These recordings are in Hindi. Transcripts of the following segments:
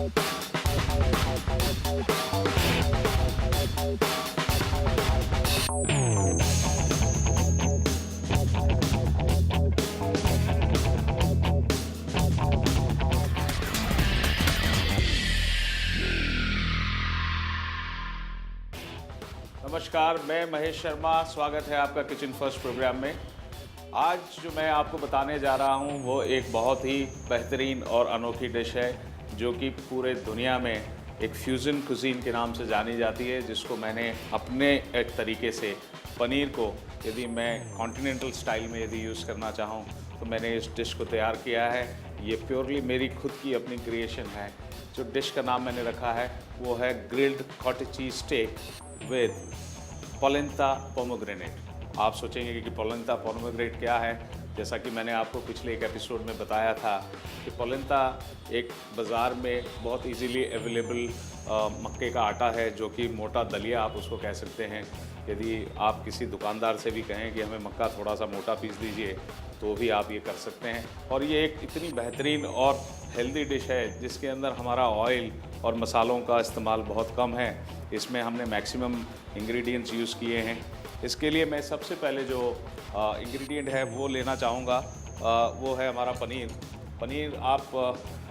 नमस्कार, मैं महेश शर्मा। स्वागत है आपका किचन फर्स्ट प्रोग्राम में। आज जो मैं आपको बताने जा रहा हूं वो एक बहुत ही बेहतरीन और अनोखी डिश है जो कि पूरे दुनिया में एक फ्यूज़न कुज़ीन के नाम से जानी जाती है, जिसको मैंने अपने एक तरीके से पनीर को यदि मैं कॉन्टिनेंटल स्टाइल में यदि यूज़ करना चाहूँ तो मैंने इस डिश को तैयार किया है। ये प्योरली मेरी खुद की अपनी क्रिएशन है। जो डिश का नाम मैंने रखा है वो है grilled cottage cheese steak with polenta pomegranate. आप सोचेंगे कि पोलेंता पोमोग्रेनेट क्या है। जैसा कि मैंने आपको पिछले एक एपिसोड में बताया था कि पोलेंता एक बाज़ार में बहुत इजीली अवेलेबल मक्के का आटा है, जो कि मोटा दलिया आप उसको कह सकते हैं। यदि आप किसी दुकानदार से भी कहें कि हमें मक्का थोड़ा सा मोटा पीस दीजिए तो भी आप ये कर सकते हैं। और ये एक इतनी बेहतरीन और हेल्दी डिश है जिसके अंदर हमारा ऑयल और मसालों का इस्तेमाल बहुत कम है। इसमें हमने मैक्सिमम इंग्रेडिएंट्स यूज़ किए हैं। इसके लिए मैं सबसे पहले जो इंग्रेडिएंट है वो लेना चाहूँगा, वो है हमारा पनीर। पनीर आप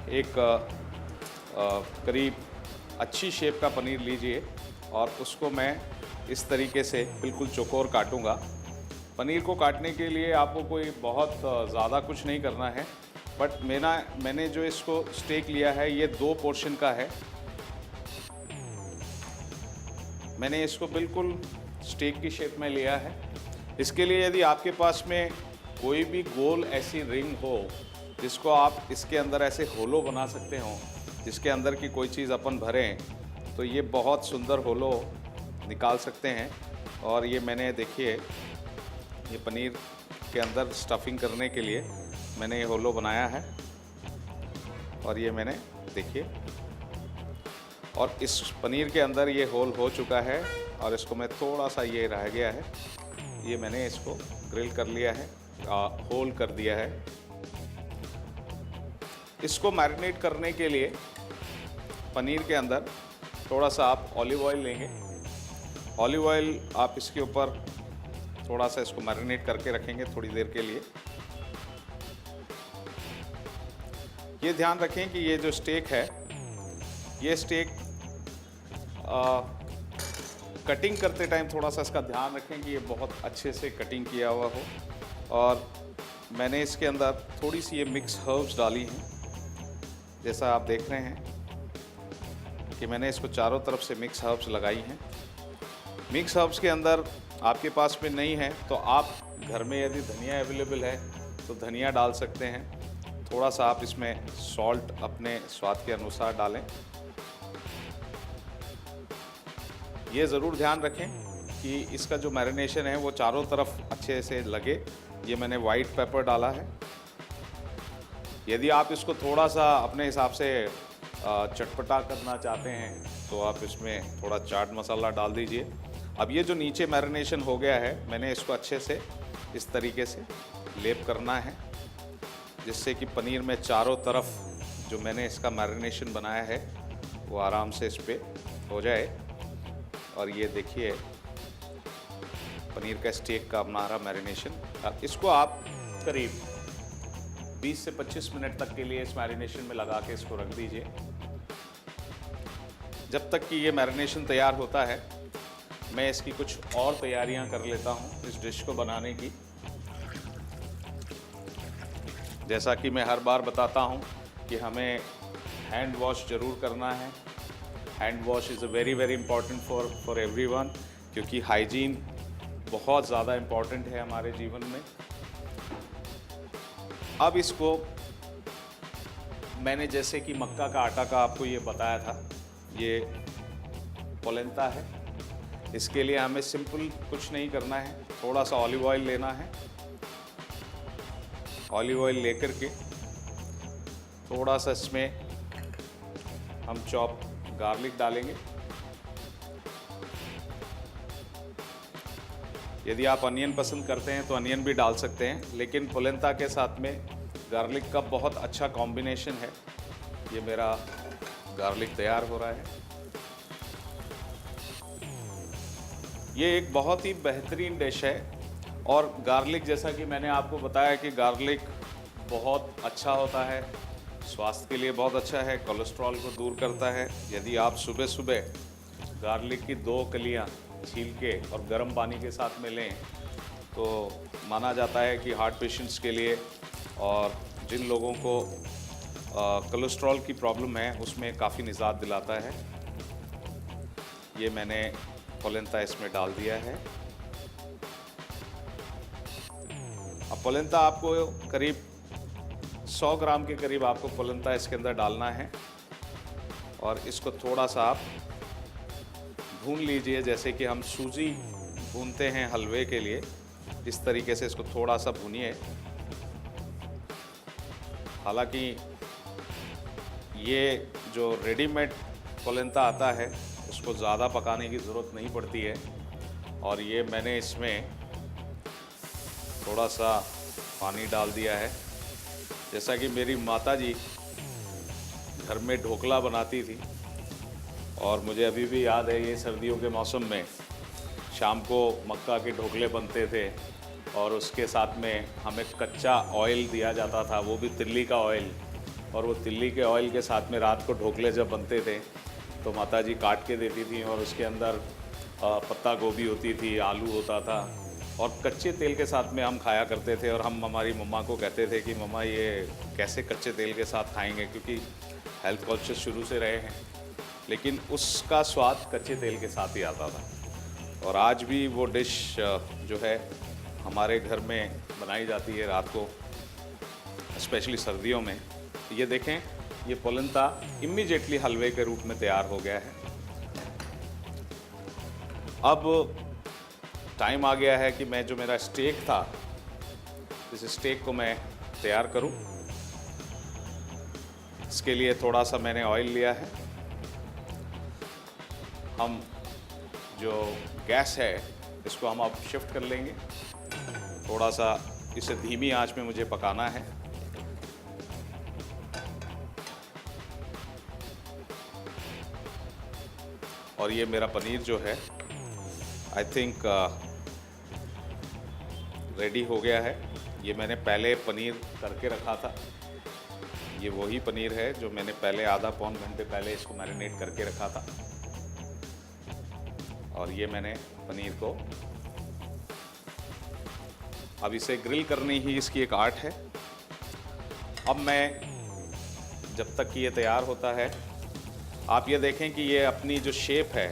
एक करीब अच्छी शेप का पनीर लीजिए और उसको मैं इस तरीके से बिल्कुल चौकोर काटूँगा। पनीर को काटने के लिए आपको कोई बहुत ज़्यादा कुछ नहीं करना है, बट मैंने जो इसको स्टेक लिया है ये 2 पोर्शन का है। मैंने इसको बिल्कुल स्टेक की शेप में लिया है। इसके लिए यदि आपके पास में कोई भी गोल ऐसी रिंग हो जिसको आप इसके अंदर ऐसे होलो बना सकते हो, जिसके अंदर की कोई चीज़ अपन भरें, तो ये बहुत सुंदर होलो निकाल सकते हैं। और ये मैंने देखिए, ये पनीर के अंदर स्टफिंग करने के लिए मैंने ये होलो बनाया है। और ये मैंने देखिए, और इस पनीर के अंदर ये होल हो चुका है और इसको मैं थोड़ा सा, ये रह गया है, ये मैंने इसको ग्रिल कर लिया है, होल कर दिया है। इसको मैरिनेट करने के लिए पनीर के अंदर थोड़ा सा आप ऑलिव ऑयल लेंगे। ऑलिव ऑयल आप इसके ऊपर थोड़ा सा इसको मैरिनेट करके रखेंगे थोड़ी देर के लिए। ये ध्यान रखें कि ये जो स्टेक है, ये स्टेक कटिंग करते टाइम थोड़ा सा इसका ध्यान रखें कि ये बहुत अच्छे से कटिंग किया हुआ हो। और मैंने इसके अंदर थोड़ी सी ये मिक्स हर्ब्स डाली हैं। जैसा आप देख रहे हैं कि मैंने इसको चारों तरफ से मिक्स हर्ब्स लगाई हैं। मिक्स हर्ब्स के अंदर आपके पास में नहीं है तो आप घर में यदि धनिया अवेलेबल है तो धनिया डाल सकते हैं। थोड़ा सा आप इसमें सॉल्ट अपने स्वाद के अनुसार डालें। ये ज़रूर ध्यान रखें कि इसका जो मैरिनेशन है वो चारों तरफ अच्छे से लगे। ये मैंने वाइट पेपर डाला है। यदि आप इसको थोड़ा सा अपने हिसाब से चटपटा करना चाहते हैं तो आप इसमें थोड़ा चाट मसाला डाल दीजिए। अब ये जो नीचे मैरिनेशन हो गया है, मैंने इसको अच्छे से इस तरीके से लेप करना है, जिससे कि पनीर में चारों तरफ जो मैंने इसका मैरिनेशन बनाया है वो आराम से इस पर हो जाए। और ये देखिए पनीर का स्टेक का हमारा मैरिनेशन। अब इसको आप करीब 20 से 25 मिनट तक के लिए इस मैरिनेशन में लगा के इसको रख दीजिए। जब तक कि ये मैरिनेशन तैयार होता है, मैं इसकी कुछ और तैयारियां कर लेता हूं इस डिश को बनाने की। जैसा कि मैं हर बार बताता हूं कि हमें हैंड वॉश ज़रूर करना है। Hand wash is a very very important for everyone, क्योंकि हाइजीन बहुत ज़्यादा इम्पॉर्टेंट है हमारे जीवन में। अब इसको मैंने जैसे कि मक्का का आटा का आपको ये बताया था, ये पोलेंता है। इसके लिए हमें सिंपल कुछ नहीं करना है, थोड़ा सा ऑलिव ऑयल लेना है। ऑलिव ऑयल लेकर के थोड़ा सा इसमें हम चॉप गार्लिक डालेंगे। यदि आप अनियन पसंद करते हैं तो अनियन भी डाल सकते हैं, लेकिन पोलेंता के साथ में गार्लिक का बहुत अच्छा कॉम्बिनेशन है। ये मेरा गार्लिक तैयार हो रहा है। ये एक बहुत ही बेहतरीन डिश है और गार्लिक, जैसा कि मैंने आपको बताया कि गार्लिक बहुत अच्छा होता है, स्वास्थ्य के लिए बहुत अच्छा है, कोलेस्ट्रॉल को दूर करता है। यदि आप सुबह सुबह गार्लिक की 2 कलियां छील के और गर्म पानी के साथ में लें तो माना जाता है कि हार्ट पेशेंट्स के लिए और जिन लोगों को कोलेस्ट्रॉल की प्रॉब्लम है उसमें काफ़ी निजात दिलाता है। ये मैंने पोलेंता इसमें डाल दिया है। अब पोलेंता आपको करीब 100 ग्राम के करीब आपको पोलेंता इसके अंदर डालना है और इसको थोड़ा सा आप भून लीजिए, जैसे कि हम सूजी भूनते हैं हलवे के लिए, इस तरीके से इसको थोड़ा सा भूनिए। हालांकि ये जो रेडीमेड पोलेंता आता है उसको ज़्यादा पकाने की ज़रूरत नहीं पड़ती है और ये मैंने इसमें थोड़ा सा पानी डाल दिया है। जैसा कि मेरी माताजी घर में ढोकला बनाती थी और मुझे अभी भी याद है, ये सर्दियों के मौसम में शाम को मक्का के ढोकले बनते थे और उसके साथ में हमें कच्चा ऑयल दिया जाता था, वो भी तिल्ली का ऑयल। और वो तिल्ली के ऑयल के साथ में रात को ढोकले जब बनते थे तो माताजी काट के देती थी और उसके अंदर पत्ता गोभी होती थी, आलू होता था और कच्चे तेल के साथ में हम खाया करते थे। और हम हमारी मम्मा को कहते थे कि मम्मा ये कैसे कच्चे तेल के साथ खाएंगे, क्योंकि हेल्थ कॉन्शियस शुरू से रहे हैं, लेकिन उसका स्वाद कच्चे तेल के साथ ही आता था। और आज भी वो डिश जो है हमारे घर में बनाई जाती है रात को, स्पेशली सर्दियों में। ये देखें, ये पोलेंता इमीडिएटली हलवे के रूप में तैयार हो गया है। अब टाइम आ गया है कि मैं जो मेरा स्टेक था, इस स्टेक को मैं तैयार करूं। इसके लिए थोड़ा सा मैंने ऑयल लिया है। हम जो गैस है इसको हम अब शिफ्ट कर लेंगे। थोड़ा सा इसे धीमी आंच में मुझे पकाना है। और ये मेरा पनीर जो है आई थिंक रेडी हो गया है। ये मैंने पहले पनीर करके रखा था। ये वही पनीर है जो मैंने पहले आधा पौन घंटे पहले इसको मैरिनेट करके रखा था। और ये मैंने पनीर को अब इसे ग्रिल करनी ही इसकी एक आर्ट है। अब मैं जब तक कि ये तैयार होता है, आप ये देखें कि ये अपनी जो शेप है,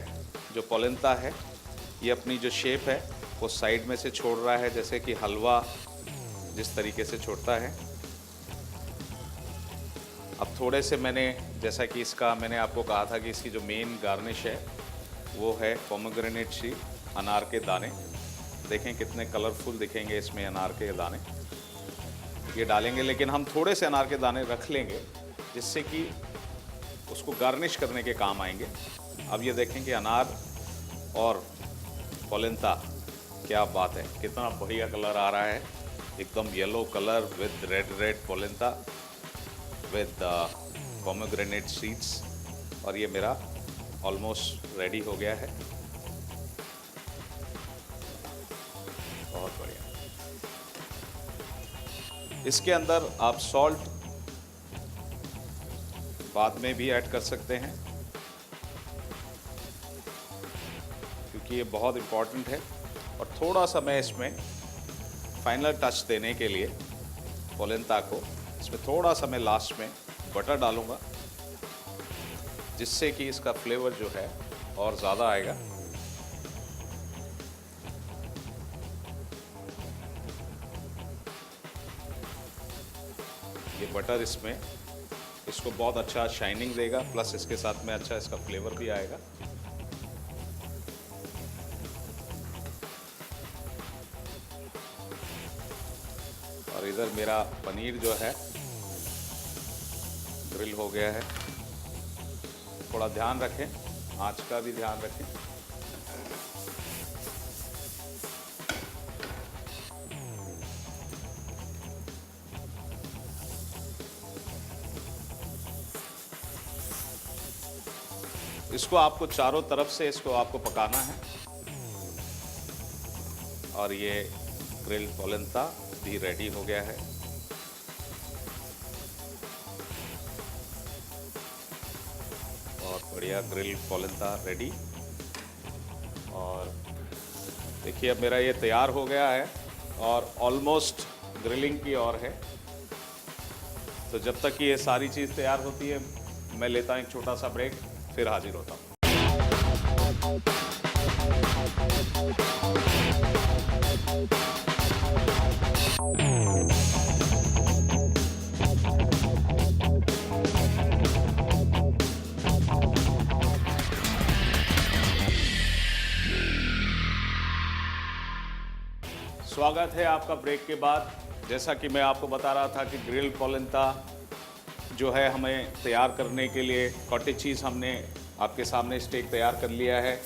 जो पोलेंता है, ये अपनी जो शेप है वो साइड में से छोड़ रहा है, जैसे कि हलवा जिस तरीके से छोड़ता है। अब थोड़े से मैंने, जैसा कि इसका मैंने आपको कहा था कि इसकी जो मेन गार्निश है वो है पोमेग्रेनेट सी अनार के दाने। देखें कितने कलरफुल दिखेंगे इसमें अनार के दाने। ये डालेंगे, लेकिन हम थोड़े से अनार के दाने रख लेंगे जिससे कि उसको गार्निश करने के काम आएंगे। अब ये देखें कि अनार और पोलेंता, क्या बात है, कितना बढ़िया कलर आ रहा है, एकदम yellow colour with red polenta with pomegranate seeds. और ये मेरा ऑलमोस्ट रेडी हो गया है। बहुत बढ़िया। इसके अंदर आप सॉल्ट बाद में भी ऐड कर सकते हैं, क्योंकि ये बहुत इम्पॉर्टेंट है। और थोड़ा सा मैं इसमें फाइनल टच देने के लिए पोलेंता को, इसमें थोड़ा सा मैं लास्ट में बटर डालूंगा, जिससे कि इसका फ्लेवर जो है और ज़्यादा आएगा। ये बटर इसमें इसको बहुत अच्छा शाइनिंग देगा, प्लस इसके साथ में अच्छा इसका फ्लेवर भी आएगा। और इधर मेरा पनीर जो है ग्रिल हो गया है। थोड़ा ध्यान रखें, आंच का भी ध्यान रखें। इसको आपको चारों तरफ से इसको आपको पकाना है। और ये ग्रिल्ड पोलेंता भी रेडी हो गया है। और बढ़िया ग्रिल्ड पोलेंता रेडी। और देखिए अब मेरा ये तैयार हो गया है और ऑलमोस्ट ग्रिलिंग की ओर है। तो जब तक कि ये सारी चीज़ तैयार होती है मैं लेता हूँ एक छोटा सा ब्रेक, फिर हाजिर होता हूँ। स्वागत है आपका ब्रेक के बाद। जैसा कि मैं आपको बता रहा था कि ग्रिल्ड पोलेंता जो है हमें तैयार करने के लिए कॉटेज चीज़ हमने आपके सामने स्टेक तैयार कर लिया है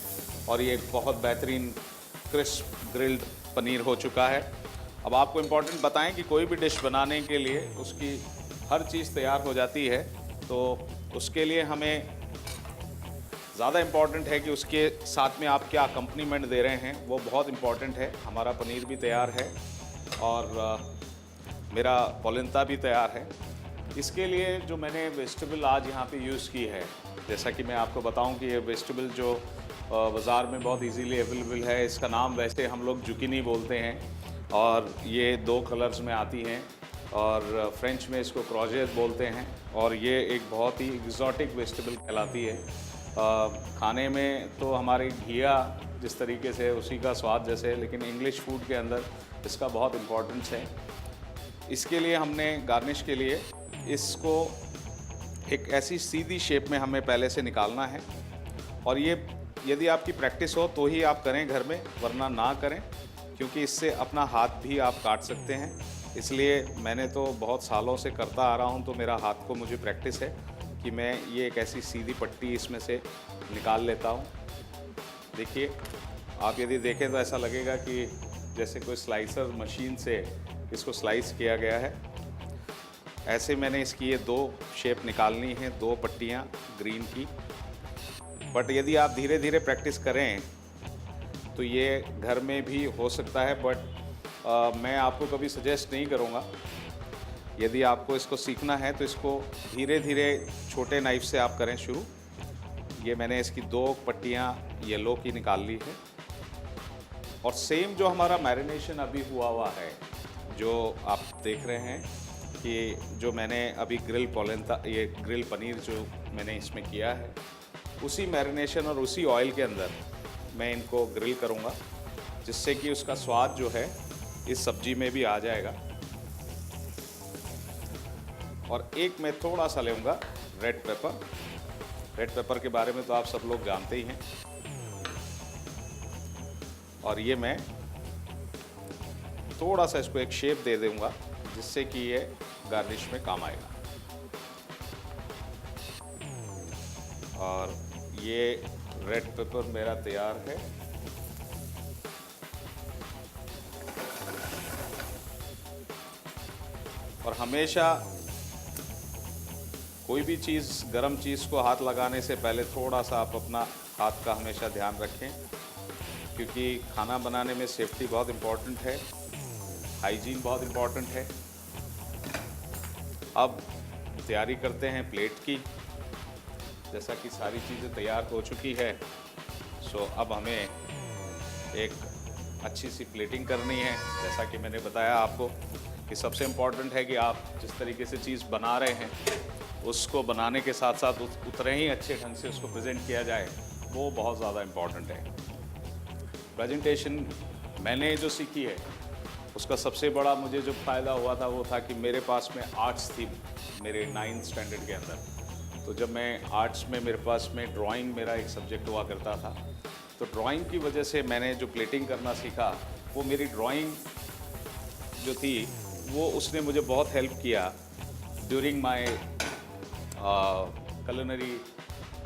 और ये एक बहुत बेहतरीन क्रिस्प ग्रिल्ड पनीर हो चुका है। अब आपको इम्पोर्टेंट बताएं कि कोई भी डिश बनाने के लिए उसकी हर चीज़ तैयार हो जाती है, तो उसके लिए हमें ज़्यादा इम्पॉर्टेंट है कि उसके साथ में आप क्या अकम्पनीमेंट दे रहे हैं, वो बहुत इम्पॉर्टेंट है। हमारा पनीर भी तैयार है और मेरा पोलेंता भी तैयार है। इसके लिए जो मैंने वेजिटेबल आज यहाँ पे यूज़ की है, जैसा कि मैं आपको बताऊं कि ये वेजिटेबल जो बाज़ार में बहुत इजीली अवेलेबल है, इसका नाम वैसे हम लोग जुकीनी बोलते हैं और ये 2 कलर्स में आती हैं और फ्रेंच में इसको क्रॉजेट बोलते हैं और ये एक बहुत ही एक्जॉटिक वेजिटेबल कहलाती है। खाने में तो हमारे घिया जिस तरीके से उसी का स्वाद जैसे, लेकिन इंग्लिश फूड के अंदर इसका बहुत इम्पोर्टेंस है। इसके लिए हमने गार्निश के लिए इसको एक ऐसी सीधी शेप में हमें पहले से निकालना है और ये यदि आपकी प्रैक्टिस हो तो ही आप करें घर में, वरना ना करें, क्योंकि इससे अपना हाथ भी आप काट सकते हैं। इसलिए मैंने तो बहुत सालों से करता आ रहा हूँ, तो मेरा हाथ को मुझे प्रैक्टिस है कि मैं ये एक ऐसी सीधी पट्टी इसमें से निकाल लेता हूँ। देखिए आप यदि देखें तो ऐसा लगेगा कि जैसे कोई स्लाइसर मशीन से इसको स्लाइस किया गया है। ऐसे मैंने इसकी ये 2 शेप निकालनी है, 2 पट्टियाँ ग्रीन की। बट यदि आप धीरे धीरे प्रैक्टिस करें तो ये घर में भी हो सकता है, बट मैं आपको कभी सजेस्ट नहीं करूँगा। यदि आपको इसको सीखना है तो इसको धीरे धीरे छोटे नाइफ से आप करें शुरू। ये मैंने इसकी 2 पट्टियाँ येलो की निकाल ली है और सेम जो हमारा मैरिनेशन अभी हुआ है, जो आप देख रहे हैं कि जो मैंने अभी ग्रिल पोलेंता, ये ग्रिल पनीर जो मैंने इसमें किया है, उसी मैरिनेशन और उसी ऑयल के अंदर मैं इनको ग्रिल करूँगा, जिससे कि उसका स्वाद जो है इस सब्जी में भी आ जाएगा। और एक मैं थोड़ा सा लूँगा रेड पेपर। रेड पेपर के बारे में तो आप सब लोग जानते ही हैं। और ये मैं थोड़ा सा इसको एक शेप दे दूँगा, जिससे कि ये गार्निश में काम आएगा। और ये रेड पेपर मेरा तैयार है। और हमेशा कोई भी चीज़, गरम चीज़ को हाथ लगाने से पहले थोड़ा सा आप अपना हाथ का हमेशा ध्यान रखें, क्योंकि खाना बनाने में सेफ्टी बहुत इम्पोर्टेंट है, हाइजीन बहुत इम्पोर्टेंट है। अब तैयारी करते हैं प्लेट की। जैसा कि सारी चीज़ें तैयार हो चुकी है, सो अब हमें एक अच्छी सी प्लेटिंग करनी है। जैसा कि मैंने बताया आपको कि सबसे इम्पोर्टेंट है कि आप जिस तरीके से चीज़ बना रहे हैं, उसको बनाने के साथ साथ उतने ही अच्छे ढंग से उसको प्रेजेंट किया जाए, वो बहुत ज़्यादा इम्पोर्टेंट है। प्रेजेंटेशन मैंने जो सीखी है, उसका सबसे बड़ा मुझे जो फ़ायदा हुआ था वो था कि मेरे पास में आर्ट्स थी मेरे 9th स्टैंडर्ड के अंदर। तो जब मैं आर्ट्स में, मेरे पास में ड्राइंग मेरा एक सब्जेक्ट हुआ करता था, तो ड्राइंग की वजह से मैंने जो प्लेटिंग करना सीखा, वो मेरी ड्राइंग जो थी वो उसने मुझे बहुत हेल्प किया ड्यूरिंग माय culinary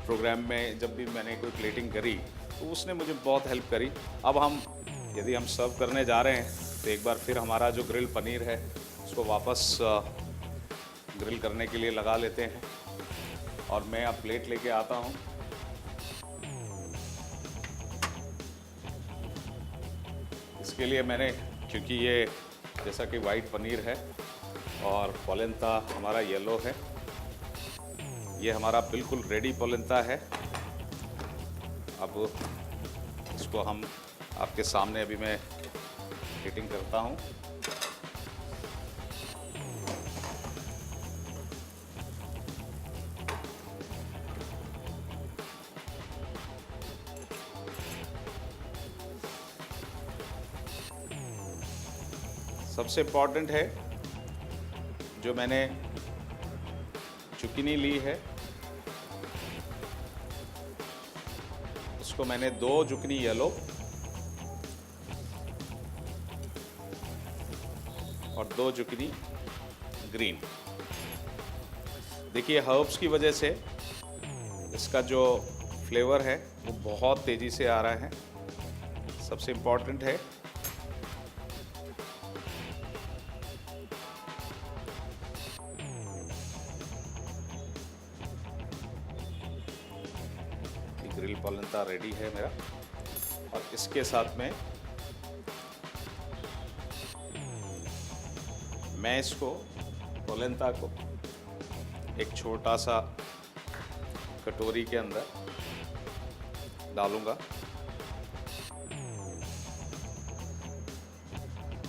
प्रोग्राम में। जब भी मैंने कोई प्लेटिंग करी तो उसने मुझे बहुत हेल्प करी। अब यदि हम सर्व करने जा रहे हैं तो एक बार फिर हमारा जो ग्रिल पनीर है उसको वापस ग्रिल करने के लिए लगा लेते हैं। और मैं अब प्लेट लेके आता हूँ। इसके लिए मैंने, क्योंकि ये जैसा कि वाइट पनीर है और पोलेंता हमारा येलो है, ये हमारा बिल्कुल रेडी पोलेंता है। अब इसको हम आपके सामने अभी मैं हीटिंग करता हूँ। सबसे इम्पॉर्टेंट है, जो मैंने चुकनी ली है उसको मैंने 2 जुकनी येलो और 2 जुकनी ग्रीन। देखिए हर्ब्स की वजह से इसका जो फ्लेवर है वो बहुत तेज़ी से आ रहा है। सबसे इम्पॉर्टेंट है ग्रिल पोलेंता रेडी है मेरा। और इसके साथ में मैं इसको पोलेंता को एक छोटा सा कटोरी के अंदर डालूंगा।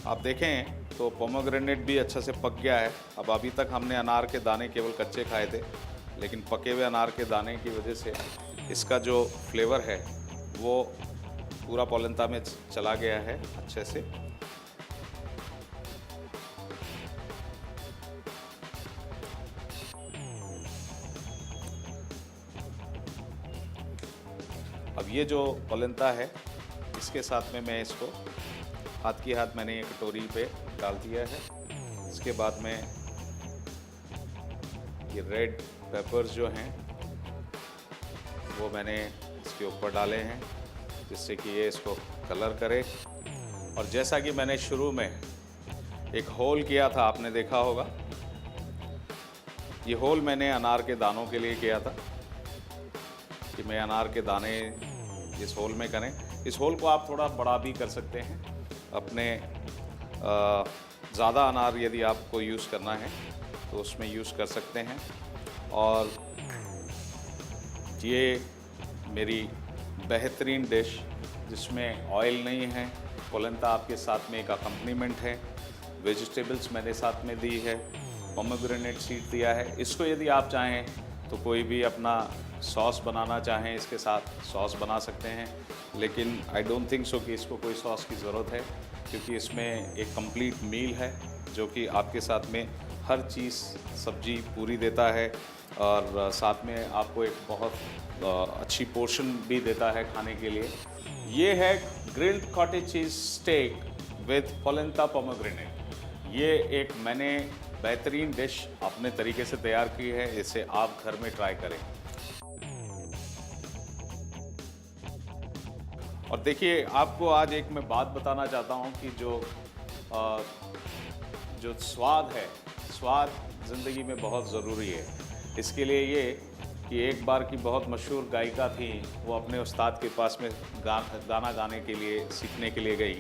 आप देखें तो पोमोग्रेनेट भी अच्छा से पक गया है। अब अभी तक हमने अनार के दाने केवल कच्चे खाए थे, लेकिन पके हुए अनार के दाने की वजह से इसका जो फ्लेवर है वो पूरा पोलेंता में चला गया है अच्छे से। अब ये जो पोलेंता है इसके साथ में मैं इसको हाथ की हाथ मैंने ये कटोरी पे डाल दिया है। इसके बाद में ये रेड पेपर्स जो हैं वो मैंने इसके ऊपर डाले हैं, जिससे कि ये इसको कलर करे। और जैसा कि मैंने शुरू में एक होल किया था, आपने देखा होगा, ये होल मैंने अनार के दानों के लिए किया था कि मैं अनार के दाने इस होल में करें। इस होल को आप थोड़ा बड़ा भी कर सकते हैं। अपने ज़्यादा अनार यदि आपको यूज़ करना है तो उसमें यूज़ कर सकते हैं। और ये मेरी बेहतरीन डिश जिसमें ऑयल नहीं है, पोलेंता आपके साथ में एक अकम्पनीमेंट है, वेजिटेबल्स मैंने साथ में दी है, पोमेग्रेनेट सीड दिया है। इसको यदि आप चाहें तो कोई भी अपना सॉस बनाना चाहें इसके साथ सॉस बना सकते हैं, लेकिन आई डोंट थिंक सो कि इसको कोई सॉस की ज़रूरत है, क्योंकि इसमें एक कंप्लीट मील है जो कि आपके साथ में हर चीज़ सब्जी पूरी देता है और साथ में आपको एक बहुत अच्छी पोर्शन भी देता है खाने के लिए। ये है grilled cottage cheese steak with polenta pomegranate. ये एक मैंने बेहतरीन डिश अपने तरीके से तैयार की है, इसे आप घर में ट्राई करें। और देखिए, आपको आज एक मैं बात बताना चाहता हूँ कि जो स्वाद है, स्वाद ज़िंदगी में बहुत ज़रूरी है। इसके लिए ये कि एक बार की बहुत मशहूर गायिका थी, वो अपने उस्ताद के पास में गाना गाने के लिए सीखने के लिए गई।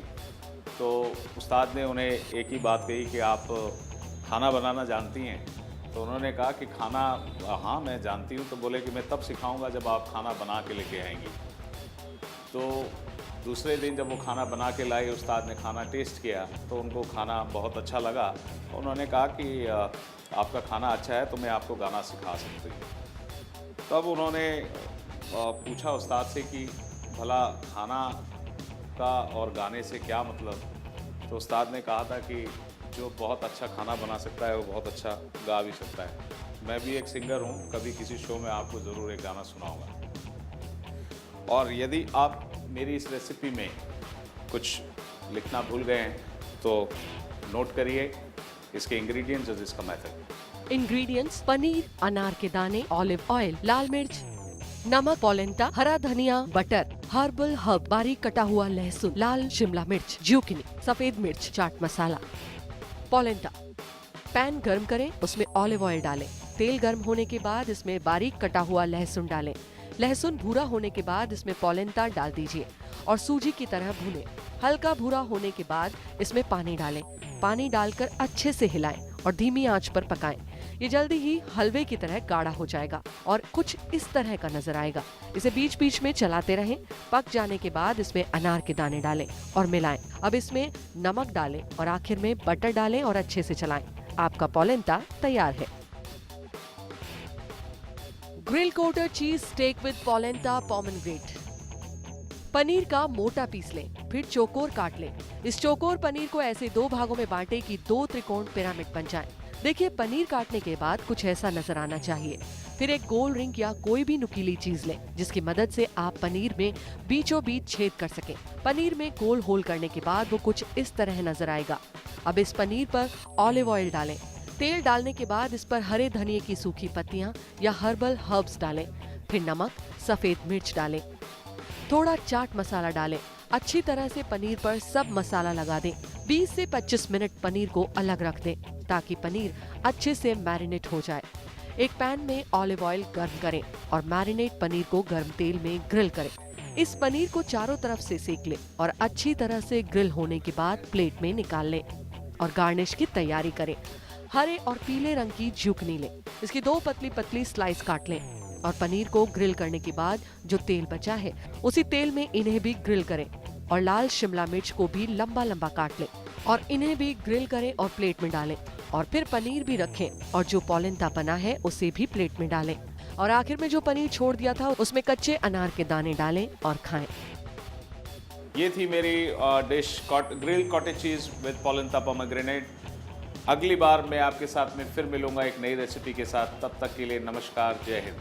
तो उस्ताद ने उन्हें एक ही बात कही कि आप खाना बनाना जानती हैं? तो उन्होंने कहा कि खाना, हाँ मैं जानती हूँ। तो बोले कि मैं तब सिखाऊंगा जब आप खाना बना के लेके आएंगी। तो दूसरे दिन जब वो खाना बना के लाई, उस्ताद ने खाना टेस्ट किया तो उनको खाना बहुत अच्छा लगा। उन्होंने कहा कि आपका खाना अच्छा है तो मैं आपको गाना सिखा सकती हूँ। तब उन्होंने पूछा उस्ताद से कि भला खाना का और गाने से क्या मतलब? तो उस्ताद ने कहा था कि जो बहुत अच्छा खाना बना सकता है वो बहुत अच्छा गा भी सकता है। मैं भी एक सिंगर हूँ, कभी किसी शो में आपको ज़रूर एक गाना सुनाऊंगा। और यदि आप मेरी इस रेसिपी में कुछ लिखना भूल गए हैं तो नोट करिए इसके इंग्रेडिएंट्स और इसका मेथड। इंग्रेडिएंट्स: पनीर, अनार के दाने, ऑलिव ऑयल, लाल मिर्च, नमक, पोलेंटा, हरा धनिया, बटर, हर्बल हर्ब, बारीक कटा हुआ लहसुन, लाल शिमला मिर्च, जुकीनी, सफेद मिर्च, चाट मसाला। पोलेंटा: पैन गर्म करें, उसमें ऑलिव ऑयल डालें। तेल गर्म होने के बाद इसमें बारीक कटा हुआ लहसुन डालें। लहसुन भूरा होने के बाद इसमें पोलेंटा डाल दीजिए और सूजी की तरह भूनें। हल्का भूरा होने के बाद इसमें पानी डालें। पानी डालकर अच्छे से हिलाएं और धीमी आंच पर पकाएं। ये जल्दी ही हलवे की तरह गाढ़ा हो जाएगा और कुछ इस तरह का नजर आएगा। इसे बीच बीच में चलाते रहें। पक जाने के बाद इसमें अनार के दाने डालें और मिलाएं। अब इसमें नमक डालें और आखिर में बटर डालें और अच्छे से चलाएं। आपका पोलेंटा तैयार है। Grill coated cheese steak with polenta pomegranate. पनीर का मोटा पीस लें, फिर चौकोर काट लें। इस चौकोर पनीर को ऐसे 2 भागों में बांटें कि 2 त्रिकोण पिरामिड बन जाएं। देखिए, पनीर काटने के बाद कुछ ऐसा नजर आना चाहिए। फिर एक गोल रिंग या कोई भी नुकीली चीज लें जिसकी मदद से आप पनीर में बीचों बीच छेद कर सकें। पनीर में गोल होल करने के बाद वो कुछ इस तरह नजर आएगा। अब इस पनीर पर ऑलिव ऑयल डालें। तेल डालने के बाद इस पर हरे धनिये की सूखी पत्तियां या हर्बल हर्ब्स डालें। फिर नमक, सफेद मिर्च डालें। थोड़ा चाट मसाला डालें। अच्छी तरह से पनीर पर सब मसाला लगा दें। 20 से 25 मिनट पनीर को अलग रख दें ताकि पनीर अच्छे से मैरिनेट हो जाए। एक पैन में ऑलिव ऑयल गर्म करें और मैरिनेट पनीर को गर्म तेल में ग्रिल करें। इस पनीर को चारों तरफ से सेक लें और अच्छी तरह से ग्रिल होने के बाद प्लेट में निकाल लें और गार्निश की तैयारी करें। हरे और पीले रंग की जुकनी लें। इसकी 2 पतली पतली स्लाइस काट लें और पनीर को ग्रिल करने के बाद जो तेल बचा है उसी तेल में इन्हें भी ग्रिल करें और लाल शिमला मिर्च को भी लंबा लंबा काट लें और इन्हें भी ग्रिल करें और प्लेट में डालें और फिर पनीर भी रखें और जो पोलेंटा बना है उसे भी प्लेट में डालें और आखिर में जो पनीर छोड़ दिया था उसमें कच्चे अनार के दाने डालें और खाएं। ये थी मेरी dish grill cottage cheese with polenta pomegranate. अगली बार मैं आपके साथ में फिर मिलूंगा एक नई रेसिपी के साथ। तब तक के लिए नमस्कार, जय हिंद।